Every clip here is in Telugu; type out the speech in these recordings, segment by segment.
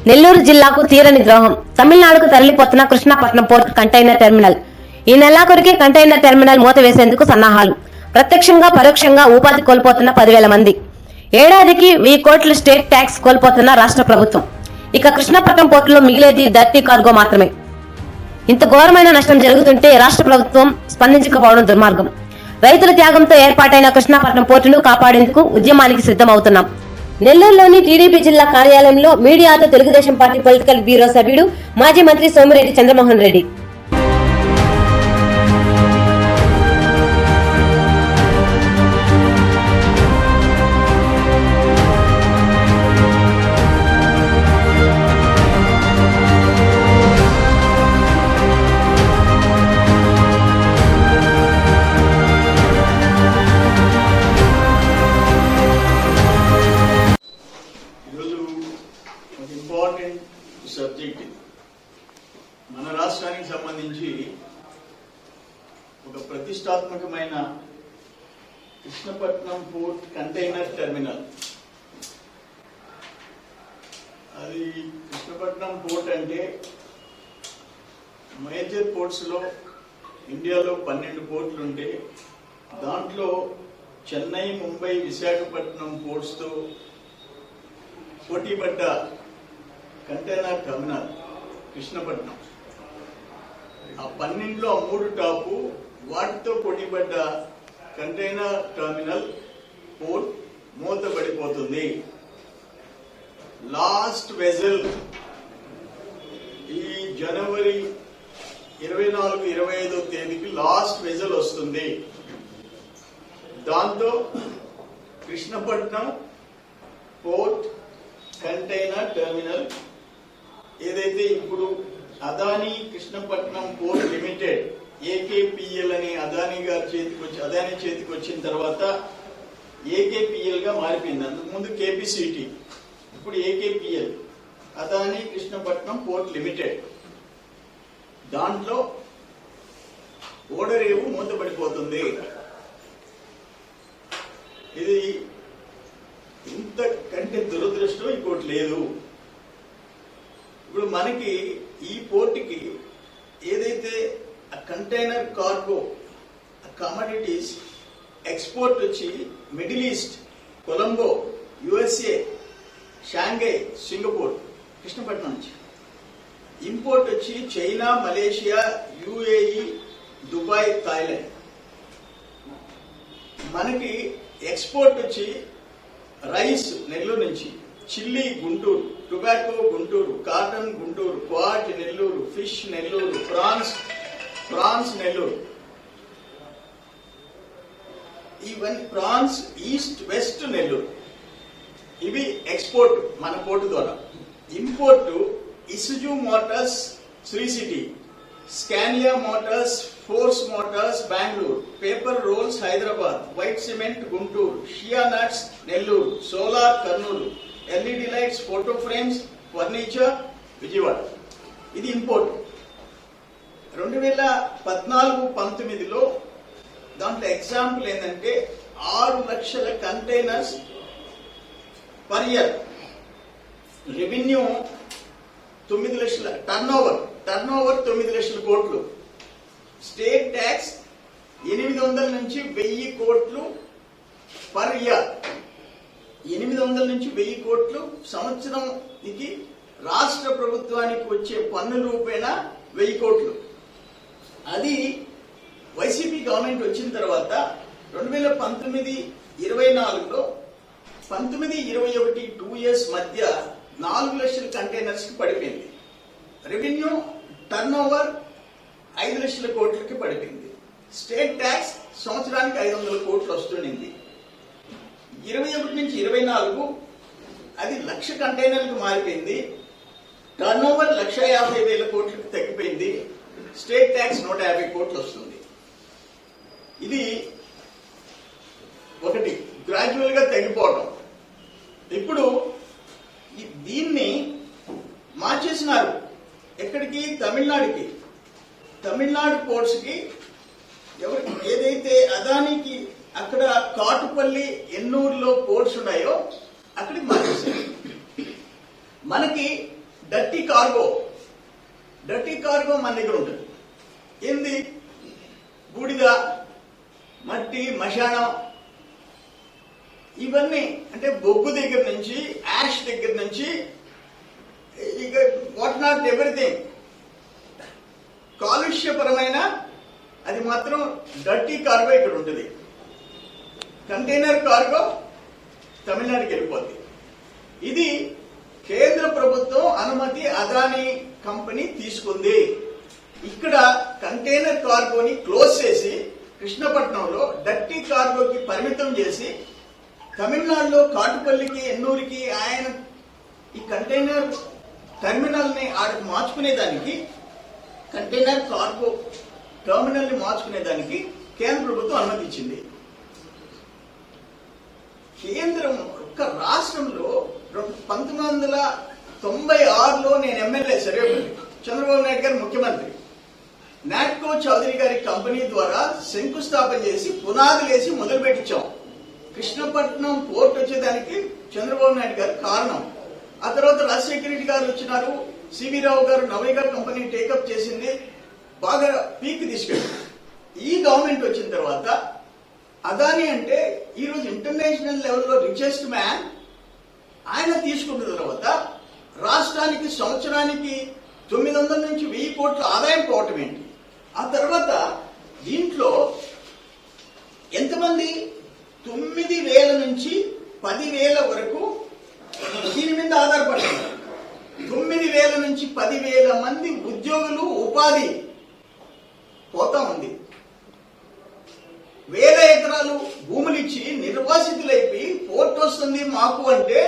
నెల్లూరు జిల్లాకు తీరని ద్రోహం. తమిళనాడుకు తరలిపోతున్న కృష్ణపట్నం పోర్టు కంటైనర్ టెర్మినల్. ఈ నెలాఖరుకి కంటైనర్ టెర్మినల్ మూతవేసేందుకు సన్నాహాలు. ప్రత్యక్షంగా పరోక్షంగా ఉపాధి కోల్పోతున్న 10,000 మంది. ఏడాదికి 1000 కోట్ల స్టేట్ ట్యాక్స్ కోల్పోతున్న రాష్ట్ర ప్రభుత్వం. ఇక కృష్ణపట్నం పోర్టులో మిగిలేది డర్టీ కార్గో మాత్రమే. ఇంత ఘోరమైన నష్టం జరుగుతుంటే రాష్ట్ర ప్రభుత్వం స్పందించకపోవడం దుర్మార్గం. రైతుల త్యాగంతో ఏర్పాటైన కృష్ణపట్నం పోర్టును కాపాడేందుకు ఉద్యమానికి సిద్ధమవుతున్నాం. నెల్లూరులోని టీడీపీ జిల్లా కార్యాలయంలో మీడియాతో తెలుగుదేశం పార్టీ పొలిటికల్ బ్యూరో సభ్యుడు మాజీ మంత్రి సోమిరెడ్డి చంద్రమోహన్ రెడ్డి ఇంపార్టెంట్ సబ్జెక్ట్. మన రాష్ట్రానికి సంబంధించి ఒక ప్రతిష్టాత్మకమైన కృష్ణపట్నం పోర్ట్ కంటైనర్ టెర్మినల్. అది కృష్ణపట్నం పోర్ట్ అంటే మేజర్ పోర్ట్స్ లో ఇండియాలో 12 పోర్ట్లు ఉంటే దాంట్లో చెన్నై, ముంబై, విశాఖపట్నం పోర్ట్స్ తో పోటీపడ్డ కంటైనర్ టెర్మినల్ కృష్ణపట్నం. ఆ 12లో 3 టాపు, వాటితో పోటీపడ్డ కంటైనర్ టెర్మినల్ పోర్ట్ మూతపడిపోతుంది. లాస్ట్ వెజల్ ఈ జనవరి 24, 25వ తేదీకి లాస్ట్ వెజల్ వస్తుంది. దాంతో కృష్ణపట్నం పోర్ట్ కంటైనర్ టెర్మినల్ ఏదైతే ఇప్పుడు అదానీ కృష్ణపట్నం పోర్ట్ లిమిటెడ్ ఏకేపీఎల్ అని అదానీ చేతికి వచ్చిన తర్వాత ఏకేపీఎల్ గా మారిపోయింది. అంతకుముందు కేపీసీటీ, ఇప్పుడు ఏకేపీఎల్, అదానీ కృష్ణపట్నం పోర్ట్ లిమిటెడ్. దాంట్లో ఓడరేవు మూతపడిపోతుంది. ఇది ఇంతకంటే దురదృష్టం ఇంకోటి లేదు. ఇప్పుడు మనకి ఈ పోర్టుకి ఏదైతే కంటైనర్ కార్గో కమోడిటీస్ ఎక్స్పోర్ట్ వచ్చి Middle East, Colombo, USA, Shanghai, Singapore, Krishnapatnam నుంచి. ఇంపోర్ట్ వచ్చి China, Malaysia, UAE, Dubai, Thailand. మనకి ఎక్స్పోర్ట్ వచ్చి రైస్ నెల్లూరు నుంచి, chilli Guntur, tobacco Guntur, cotton Guntur, quartz Nellore, fish Nellore, prawns Nellore. Even prawns east west Nellore. ఇవి ఎక్స్పోర్ట్ మన పోర్టు ద్వారా. Import Isuzu Motors Sri City, Scania Motors, Force Motors Bengaluru, paper rolls Hyderabad, white cement Guntur, shea nuts Nellore, solar Kurnool, LED lights, photo frames, furniture Vijayawada. ఇది ఇంపోర్ట్. 2014-19లో దాంట్లో ఎగ్జాంపుల్ ఏంటంటే 6 లక్షల కంటైనర్స్ పర్ ఇయర్, రెవెన్యూ 9 లక్షల, టర్న్ ఓవర్ 9 లక్షల కోట్లు, స్టేట్ ట్యాక్స్ 800 నుంచి 1000 కోట్లు పర్ ఇయర్. 800 నుంచి 1000 కోట్లు సంవత్సరానికి రాష్ట్ర ప్రభుత్వానికి వచ్చే పన్ను రూపేణా 1000 కోట్లు. అది వైసీపీ గవర్నమెంట్ వచ్చిన తర్వాత 2019-24లో 19-21 2 years మధ్య 4 లక్షల కంటైనర్స్ కి పడిపోయింది. రెవెన్యూ టర్న్ ఓవర్ 5 లక్షల కోట్లకి పడిపోయింది. స్టేట్ ట్యాక్స్ సంవత్సరానికి 500 కోట్లు వస్తుండింది. 21 నుంచి 24 అది 1,00,000 కంటైనర్లకు మారిపోయింది. టర్న్ ఓవర్ 1,50,000 కోట్లకు తగ్గిపోయింది. స్టేట్ ట్యాక్స్ 150 కోట్లు వస్తుంది. ఇది ఒకటి గ్రాడ్యువల్ గా తగ్గిపోవడం. ఇప్పుడు దీన్ని మార్చేసినారు. ఎక్కడికి? తమిళనాడుకి. తమిళనాడు పోర్ట్స్ కి ఏదైతే అదానికి అక్కడ కాటుపల్లి, ఎన్నూరులో పోర్ట్స్ ఉన్నాయో అక్కడికి మార్చేసారు. మనకి డర్టీ కార్గో మన దగ్గర ఉంటుంది. ఏంది? బూడిద, మట్టి, మశానం, ఇవన్నీ అంటే బొగ్గు దగ్గర నుంచి, యాష్ దగ్గర నుంచి, ఇక వాట్ నాట్ ఎవ్రీథింగ్ కాలుష్యపరమైన అది మాత్రం డర్టీ కార్గో ఇక్కడ ఉంటుంది. కంటైనర్ కార్గో తమిళనాడుకి వెళ్ళిపోద్ది. ఇది కేంద్ర ప్రభుత్వం అనుమతి అదానీ కంపెనీ తీసుకుంది. ఇక్కడ కంటైనర్ కార్గోని క్లోజ్ చేసి కృష్ణపట్నంలో డర్టీ కార్గోకి పరిమితం చేసి తమిళనాడులో కాటుపల్లికి, ఎన్నూరుకి ఆయన ఈ కంటైనర్ టెర్మినల్ ని ఆడికి మార్చుకునేదానికి, కంటైనర్ కార్గో టెర్మినల్ ని మార్చుకునేదానికి కేంద్ర ప్రభుత్వం అనుమతించింది. కేంద్రం ఒక్క రాష్ట్రంలో 1996లో నేను ఎమ్మెల్యే సర్వేపల్లి, చంద్రబాబు నాయుడు గారు ముఖ్యమంత్రి, నాట్కో చౌదరి గారి కంపెనీ ద్వారా శంకుస్థాపన చేసి పునాదులేసి మొదలు పెట్టించాం. కృష్ణపట్నం పోర్ట్ వచ్చేదానికి చంద్రబాబు నాయుడు గారు కారణం. ఆ తర్వాత రాజశేఖర రెడ్డి గారు వచ్చినారు, సివి రావు గారు నవైగా కంపెనీ టేకప్ చేసింది, బాగా పీక్ తీసుకెళ్ళి ఈ గవర్నమెంట్ వచ్చిన తర్వాత అదానీ అంటే ఈరోజు ఇంటర్నేషనల్ లెవెల్లో రిచెస్ట్ మ్యాన్, ఆయన తీసుకున్న తర్వాత రాష్ట్రానికి సంవత్సరానికి 900 నుంచి 1000 కోట్ల ఆదాయం పోవటం ఏంటి? ఆ తర్వాత దీంట్లో ఎంతమంది 9,000 నుంచి 10,000 వరకు దీని మీద ఆధారపడుతున్నారు. 9,000 నుంచి 10,000 మంది ఉద్యోగులు, ఉపాధి పోతా ఉంది. 1000 ఎకరాలు భూములిచ్చి నిర్వాసితులైపోయి పోర్ట్ వస్తుంది మాకు అంటే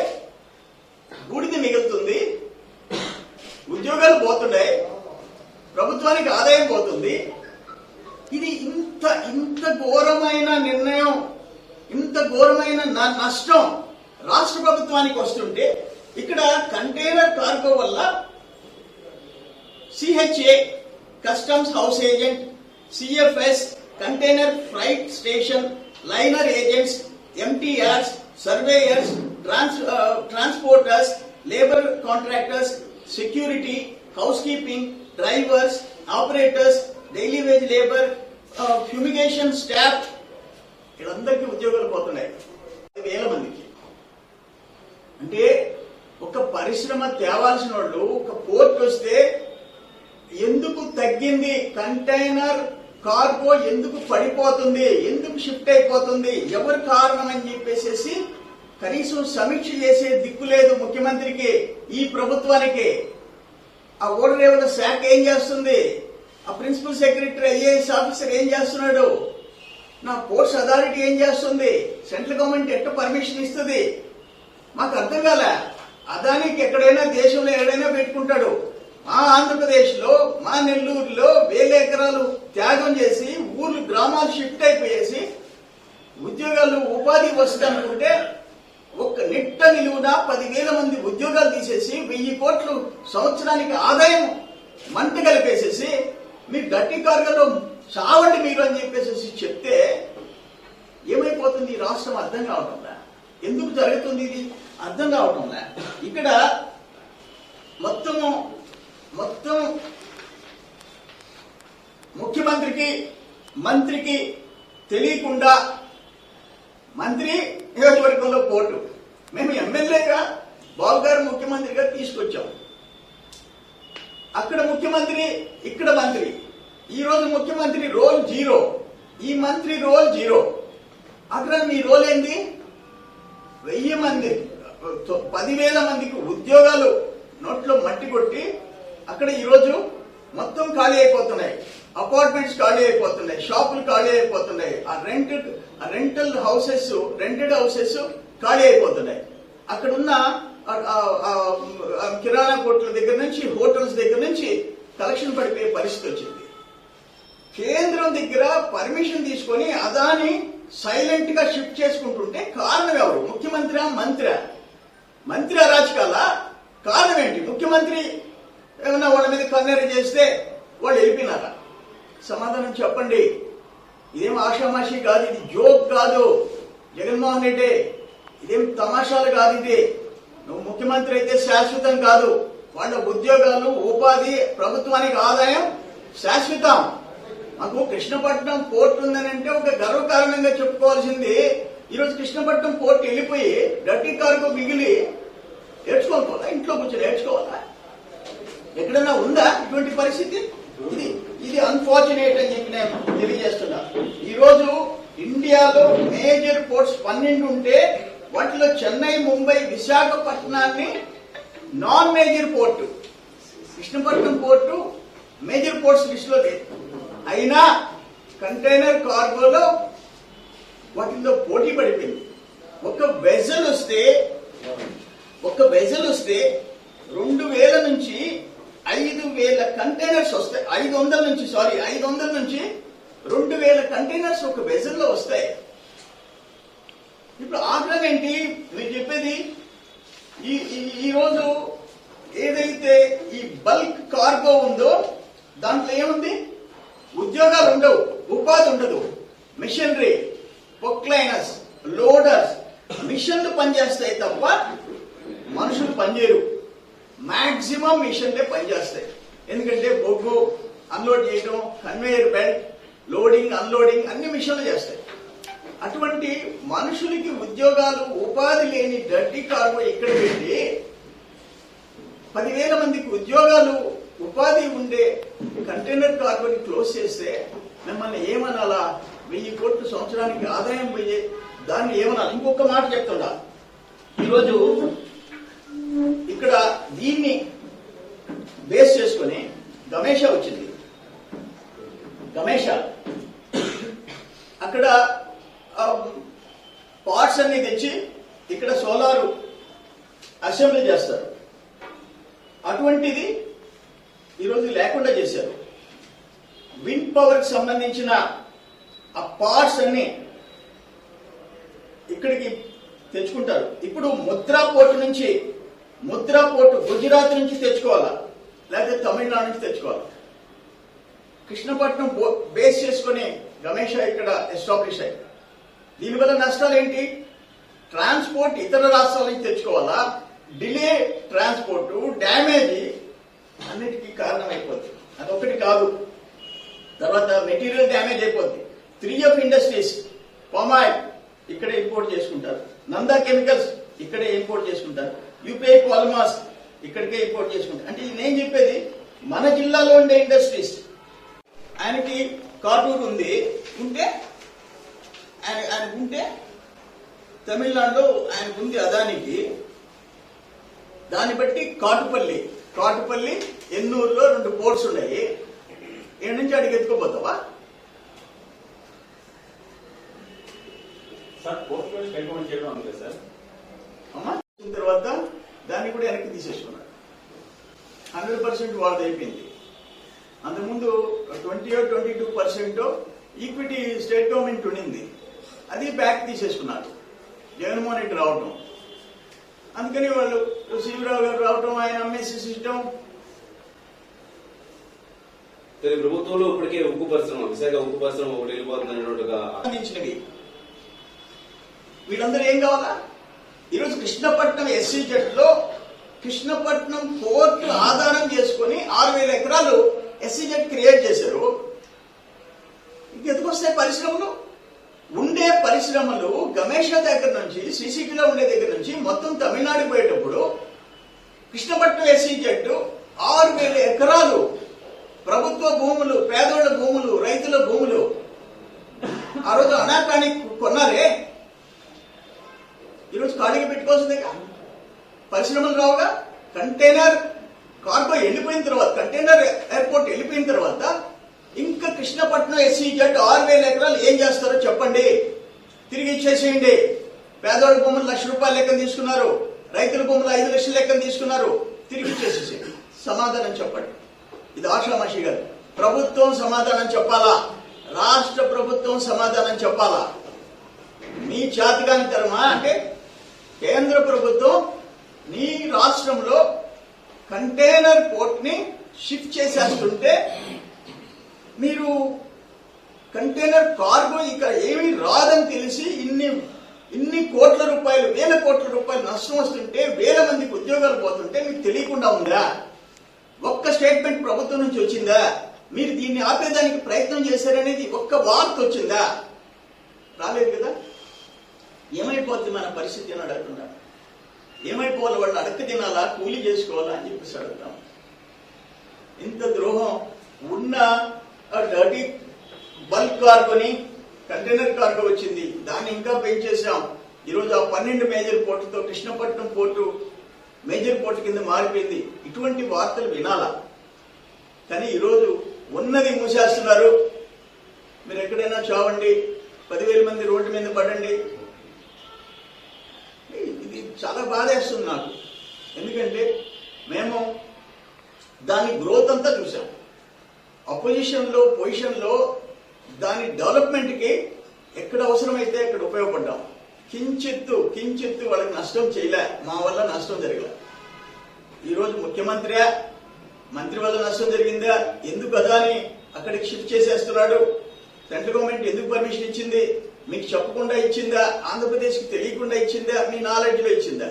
బూడిద మిగులుతుంది, ఉద్యోగాలు పోతున్నాయి, ప్రభుత్వానికి ఆదాయం పోతుంది. ఇది ఇంత ఘోరమైన నిర్ణయం, ఇంత ఘోరమైన నష్టం రాష్ట్ర ప్రభుత్వానికి వస్తుంటే ఇక్కడ కంటైనర్ కార్గో వల్ల CHA customs house agent, CFS container freight station, liner agents, MTRs, surveyors, transporters, labour contractors, security, housekeeping, drivers, operators, daily wage labour, fumigation staff, వీళ్ళందరికీ ఉద్యోగాలు పోతున్నాయి 10,000 మందికి. అంటే ఒక పరిశ్రమ తేవాల్సిన వాళ్ళు, ఒక పోర్ట్ వస్తే ఎందుకు తగ్గింది, కంటైనర్ కార్గో ఎందుకు పడిపోతుంది, ఎందుకు షిఫ్ట్ అయిపోతుంది, ఎవరు కారణం అని చెప్పేసి కనీసం సమీక్ష చేసే దిక్కు లేదు ముఖ్యమంత్రికి, ఈ ప్రభుత్వానికి. ఆ ఓడర్ రేవుల శాఖ ఏం చేస్తుంది, ఆ ప్రిన్సిపల్ సెక్రటరీ ఐఏఎస్ ఆఫీసర్ ఏం చేస్తున్నాడు, నా పోర్ట్స్ అథారిటీ ఏం చేస్తుంది, సెంట్రల్ గవర్నమెంట్ ఎట్లా పర్మిషన్ ఇస్తుంది, మాకు అర్థం కాల. అదానికి ఎక్కడైనా దేశంలో ఎక్కడైనా పెట్టుకుంటాడు. మా ఆంధ్రప్రదేశ్ లో, మా నెల్లూరులో 1000 ఎకరాలు త్యాగం చేసి ఊర్లు, గ్రామాలు షిఫ్ట్ అయిపోయేసి ఉద్యోగాలు, ఉపాధి వస్తుంది అనుకుంటే ఒక్క నిట్ట నిలువున 10,000 మంది ఉద్యోగాలు తీసేసి 1000 కోట్లు సంవత్సరానికి ఆదాయం మంట కలిపేసేసి మీరు డర్టీ కార్గోలో చావండి మీరు అని చెప్పేసి చెప్తే ఏమైపోతుంది ఈ రాష్ట్రం? అర్థం కావటంలా. ఎందుకు జరుగుతుంది ఇది అర్థం కావటంలా. ఇక్కడ మొత్తం ముఖ్యమంత్రికి, మంత్రికి తెలియకుండా, మంత్రి నియోజకవర్గంలో పోటు, మేము ఎమ్మెల్యేగా బాబు గారు ముఖ్యమంత్రిగా తీసుకొచ్చాం. అక్కడ ముఖ్యమంత్రి, ఇక్కడ మంత్రి. ఈ రోజు ముఖ్యమంత్రి రోల్ 0, ఈ మంత్రి రోల్ 0. అక్కడ మీ రోల్ ఏంది? 1000 మంది, 10,000 మందికి ఉద్యోగాలు నోట్లో మట్టి కొట్టి అక్కడ ఈరోజు మొత్తం ఖాళీ అయిపోతున్నాయి. అపార్ట్మెంట్స్ ఖాళీ అయిపోతున్నాయి, షాపులు ఖాళీ అయిపోతున్నాయి, రెంటెడ్ హౌసెస్ ఖాళీ అయిపోతున్నాయి. అక్కడున్న కిరాణా కొట్ల దగ్గర నుంచి, హోటల్స్ దగ్గర నుంచి కలెక్షన్ పడిపోయే పరిస్థితి వచ్చింది. కేంద్రం దగ్గర పర్మిషన్ తీసుకొని అదాని సైలెంట్ గా షిఫ్ట్ చేసుకుంటుంటే కారణం ఎవరు? ముఖ్యమంత్రి, మంత్రి అరాచకాల కారణం ఏంటి? ముఖ్యమంత్రి ఏమన్నా వాళ్ళ మీద కన్నెర చేస్తే వాళ్ళు వెళ్ళిపోయినారా? సమాధానం చెప్పండి. ఇదేం ఆషామాషి కాదు, ఇది జోక్ కాదు జగన్మోహన్ రెడ్డి, ఇదేం తమాషాలు కాదు. ఇది నువ్వు ముఖ్యమంత్రి అయితే శాశ్వతం కాదు, వాళ్ళ ఉద్యోగాలు, ఉపాధి, ప్రభుత్వానికి ఆదాయం శాశ్వతం. మాకు కృష్ణపట్నం పోర్ట్ ఉందని అంటే ఒక గర్వకారణంగా చెప్పుకోవాల్సింది. ఈరోజు కృష్ణపట్నం పోర్ట్ వెళ్ళిపోయి డర్టీ కార్గో మిగిలి ఏడ్చుకోవాలా, ఇంట్లో కూర్చొని ఏడ్చుకోవాలా? ఎక్కడన్నా ఉందా ఇటువంటి పరిస్థితి? ఇది అన్ఫార్చునేట్ అని చెప్పి నేను తెలియజేస్తున్నా. ఈరోజు ఇండియాలో మేజర్ పోర్ట్స్ 12 ఉంటే వాటిలో చెన్నై, ముంబై, విశాఖపట్నాన్ని non major port, Krishnapatnam port major ports list లో లేదు. అయినా కంటైనర్ కార్గోలో వాటిల్లో పోటీ పడిపోయింది. ఒక వెజల్ వస్తే 2000 నుంచి 5000 కంటైనర్స్ వస్తాయి. 500 నుంచి 2000 కంటైనర్స్ ఒక వెజల్లో వస్తాయి. ఇప్పుడు ఆగ్రహం ఏంటి మీరు చెప్పేది? ఈరోజు ఏదైతే ఈ బల్క్ కార్గో ఉందో దాంట్లో ఏముంది? ఉద్యోగాలు ఉండవు, ఉపాధి ఉండదు. మిషనరీ, పొక్లైనర్స్, లోడర్స్, మిషన్లు పనిచేస్తాయి తప్ప మనుషులు పనిచేయరు. మాక్సిమం మిషన్లే పనిచేస్తాయి. ఎందుకంటే బొగ్గు అన్లోడ్ చేయడం, కన్వేయర్ బెల్ట్, లోడింగ్, అన్లోడింగ్ అన్ని మిషన్లు చేస్తాయి. అటువంటి మనుషులకి ఉద్యోగాలు, ఉపాధి లేని డర్టీ కార్గో ఇక్కడ పెట్టి 10,000 మందికి ఉద్యోగాలు, ఉపాధి ఉండే కంటైనర్ కార్గోని క్లోజ్ చేస్తే మిమ్మల్ని ఏమనాలా? 1000 కోట్లు సంవత్సరానికి ఆదాయం పోయే దాన్ని ఏమనాలి? ఇంకొక మాట చెప్తుండా, ఈరోజు ఇక్కడ దీన్ని బేస్ చేసుకుని గమేషా వచ్చింది. గమేషా అక్కడ పార్ట్స్ అన్ని తెచ్చి ఇక్కడ సోలార్ అసెంబ్లీ చేస్తారు. అటువంటిది ఈరోజు లేకుండా చేశారు. విండ్ పవర్ కి సంబంధించిన ఆ పార్ట్స్ అన్ని ఇక్కడికి తెచ్చుకుంటారు. ఇప్పుడు ముద్రా పోర్టు గుజరాత్ నుంచి తెచ్చుకోవాలా, లేకపోతే తమిళనాడు నుంచి తెచ్చుకోవాలా? కృష్ణపట్నం బేస్ చేసుకుని గమేషా ఇక్కడ ఎస్టాబ్లిష్ అయ్యి దీనివల్ల నష్టాలు ఏంటి? ట్రాన్స్పోర్ట్ ఇతర రాష్ట్రాల నుంచి తెచ్చుకోవాలా, డిలే ట్రాన్స్పోర్ట్, డ్యామేజ్ అన్నిటికీ కారణం అయిపోద్ది. అదొకటి కాదు, తర్వాత మెటీరియల్ డ్యామేజ్ అయిపోద్ది. 3F ఇండస్ట్రీస్ పామాయిల్ ఇక్కడే ఇంపోర్ట్ చేసుకుంటారు. నందా కెమికల్స్ ఇక్కడే ఇంపోర్ట్ చేసుకుంటారు. యూపీఐ పాలిమర్స్ ఇక్కడికే ఇంపోర్ట్ చేసుకుంటారు. అంటే నేను చెప్పేది మన జిల్లాలో ఉండే ఇండస్ట్రీస్. ఆయనకి కాటూరు ఉంటే తమిళనాడులో ఆయనకు ఉంది అదానికి. దాన్ని బట్టి కాటుపల్లి, ఎన్నూరులో 2 పోర్ట్స్ ఉన్నాయి. ఏడు నుంచి అడిగి ఎత్తుకోపోతావా? అమ్మా తర్వాత దాన్ని కూడా వెనక్కి తీసేసుకున్నాడు. 100% వాళ్ళది అయిపోయింది. అంతకుముందు 20-22% ఈక్విటీ స్టేట్ గవర్నమెంట్ ఉండింది. అది బ్యాక్ తీసేసుకున్నారు జగన్మోహన్ రెడ్డి రావటం. అందుకని వాళ్ళు శివరావు గారు రావటం, ఆయన అమ్మేసి సిస్టమ్. ప్రభుత్వంలో ఇప్పటికే ఉక్కు పరిశ్రమ, విశాఖ ఉక్కు పరిశ్రమ ఒకటి వెళ్ళిపోతుందన్నట్టుగా అందించినవి. వీళ్ళందరూ ఏం కావాలా? ఈరోజు కృష్ణపట్నం SEZ లో కృష్ణపట్నం పోర్టు ఆధారం చేసుకుని 6,000 ఎకరాలు SEZ క్రియేట్ చేశారు. ఇంకెందుకొస్తాయి పరిశ్రమలు? ఉండే పరిశ్రమలు గమేషా దగ్గర నుంచి, సిసిటీలో ఉండే దగ్గర నుంచి మొత్తం తమిళనాడు పోయేటప్పుడు కృష్ణపట్నం SEZ 6,000 ఎకరాలు ప్రభుత్వ భూములు, పేదోళ్ల భూములు, రైతుల భూములు ఆ రోజు అనాకాని కొన్నారే. ఈరోజు ఖాళీగా పెట్టుకోవాల్సిందేగా. పరిశ్రమలు రావుగా. కంటైనర్ కార్గో వెళ్ళిపోయిన తర్వాత, కంటైనర్ ఎయిర్పోర్ట్ వెళ్ళిపోయిన తర్వాత ఇంకా కృష్ణపట్నం SEZ 6,000 ఎకరాలు ఏం చేస్తారో చెప్పండి. తిరిగి ఇచ్చేసేయండి. పేదోళ్ళ భూములు ₹1,00,000 లెక్కన తీసుకున్నారు, రైతుల భూములు 5 లక్షల లెక్కన తీసుకున్నారు. తిరిగి ఇచ్చేసేసేయండి. సమాధానం చెప్పండి. ఇది ఆషామాషి గారు. ప్రభుత్వం సమాధానం చెప్పాలా, రాష్ట్ర ప్రభుత్వం సమాధానం చెప్పాలా. మీ జాతిగాని తరమా అంటే కేంద్ర ప్రభుత్వం నీ రాష్ట్రంలో కంటైనర్ పోర్ట్ ని షిఫ్ట్ చేసేస్తుంటే మీరు కంటైనర్ కార్గో ఇక ఏమీ రాదని తెలిసి ఇన్ని ఇన్ని కోట్ల రూపాయలు, వేల కోట్ల రూపాయలు నష్టం వస్తుంటే, వేల మందికి ఉద్యోగాలు పోతుంటే మీకు తెలియకుండా ఉందా? ఒక్క స్టేట్మెంట్ ప్రభుత్వం నుంచి వచ్చిందా? మీరు దీన్ని ఆపేదానికి ప్రయత్నం చేశారనేది ఒక్క వార్త వచ్చిందా? రాలేదు కదా. ఏమైపోద్ది మన పరిస్థితి అని అడుగుతున్నారు. ఏమైపోవాలి? వాళ్ళు అడక్క తినాలా, కూలీ చేసుకోవాలా అని చెప్పేసి అడుగుతాం. ఇంత ద్రోహం ఉన్న డర్టీ బల్క్ కార్గోని కంటైనర్ కార్గో వచ్చింది, దాన్ని ఇంకా పెంచేసాం. ఈరోజు ఆ 12 మేజర్ పోర్టుతో కృష్ణపట్నం పోర్టు మేజర్ పోర్టు కింద మారిపోయింది. ఇటువంటి వార్తలు వినాలా? కానీ ఈరోజు ఉన్నది మూసేస్తున్నారు. మీరు ఎక్కడైనా చావండి, 10,000 మంది రోడ్డు మీద పడండి. ఇది చాలా బాధేస్తుంది నాకు. ఎందుకంటే మేము దాని గ్రోత్ అంతా చూసాం. అపోజిషన్లో, పొజిషన్లో దాని డెవలప్మెంట్కి ఎక్కడ అవసరమైతే అక్కడ ఉపయోగపడ్డాం. కించిత్తు వాళ్ళకి నష్టం చేయలే, మా వల్ల నష్టం జరగలే. ఈరోజు ముఖ్యమంత్రి మంత్రి వల్ల నష్టం జరిగిందా? ఎందుకు అదాని అక్కడికి షిఫ్ట్ చేసేస్తున్నాడు? సెంట్రల్ గవర్నమెంట్ ఎందుకు పర్మిషన్ ఇచ్చింది? మీకు చెప్పకుండా ఇచ్చిందా? ఆంధ్రప్రదేశ్కి తెలియకుండా ఇచ్చిందా? మీ నాలెడ్జ్లో ఇచ్చిందా?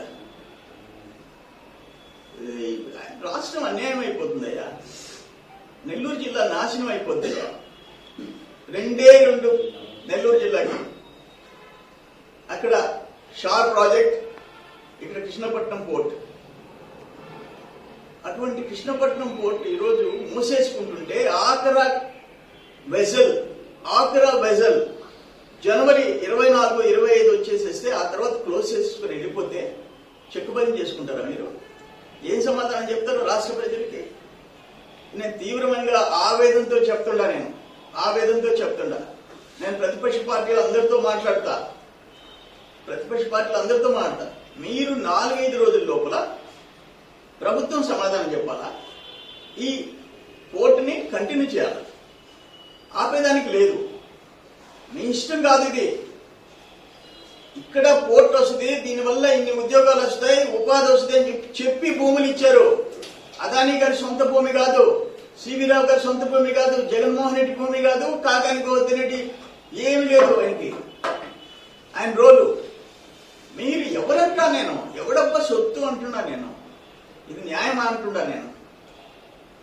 రాష్ట్రం అన్యాయం అయిపోతుందయ్యా. నెల్లూరు జిల్లా నాశనం అయిపోతుందయ్యా. 2 నెల్లూరు జిల్లాకి. అక్కడ షార్ ప్రాజెక్ట్, ఇక్కడ కృష్ణపట్నం పోర్ట్. అటువంటి కృష్ణపట్నం పోర్ట్ ఈరోజు మూసేసుకుంటుంటే ఆఖరా వెజల్ జనవరి 24, 25 వచ్చేసేస్తే ఆ తర్వాత క్లోజ్ చేసుకుని వెళ్ళిపోతే చెక్కుబడి చేసుకుంటారా మీరు? ఏం సమాధానం చెప్తారు రాష్ట్ర ప్రజలకి? నేను తీవ్రమైన ఆవేదనతో చెప్తుండా. నేను ప్రతిపక్ష పార్టీలు అందరితో మాట్లాడతా. మీరు 4-5 రోజుల లోపల ప్రభుత్వం సమాధానం చెప్పాలా? ఈ పోర్టుని కంటిన్యూ చేయాలి, ఆపేదానికి లేదు. మీ ఇష్టం కాదు ఇది. ఇక్కడ పోర్ట్ వస్తుంది, దీనివల్ల ఇన్ని ఉద్యోగాలు వస్తాయి, ఉపాధి వస్తుంది అని చెప్పి భూములు ఇచ్చారు. అదానీ గారి సొంత భూమి కాదు, సివి రావు గారి సొంత భూమి కాదు, జగన్మోహన్ రెడ్డి భూమి కాదు, కాకాని గోవర్ధన్ రెడ్డి ఏమి లేదు ఆయనకి. ఆయన రోలు. మీరు ఎవరంటా? నేను ఎవడబ్బా సొత్తు అంటున్నా. నేను ఇది న్యాయం అంటున్నా. నేను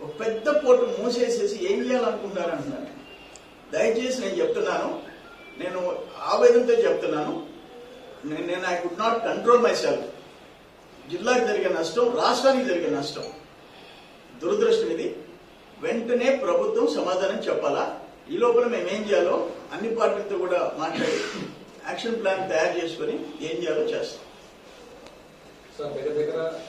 ఒక పెద్ద పోర్టు మూసేసేసి ఏం చేయాలనుకుంటారంటున్నా. నేను దయచేసి నేను చెప్తున్నాను, నేను ఆవేదనతో చెప్తున్నాను. నేను I could not control my self. జిల్లాకి జరిగే నష్టం, రాష్ట్రానికి జరిగే నష్టం, దురదృష్టం ఇది. వెంటనే ప్రభుత్వం సమాధానం చెప్పాలా? ఈ లోపల మేము ఏం చేయాలో అన్ని పార్టీలతో కూడా మాట్లాడి యాక్షన్ ప్లాన్ తయారు చేసుకుని ఏం చేయాలో చేస్తాం. సార్ దగ్గర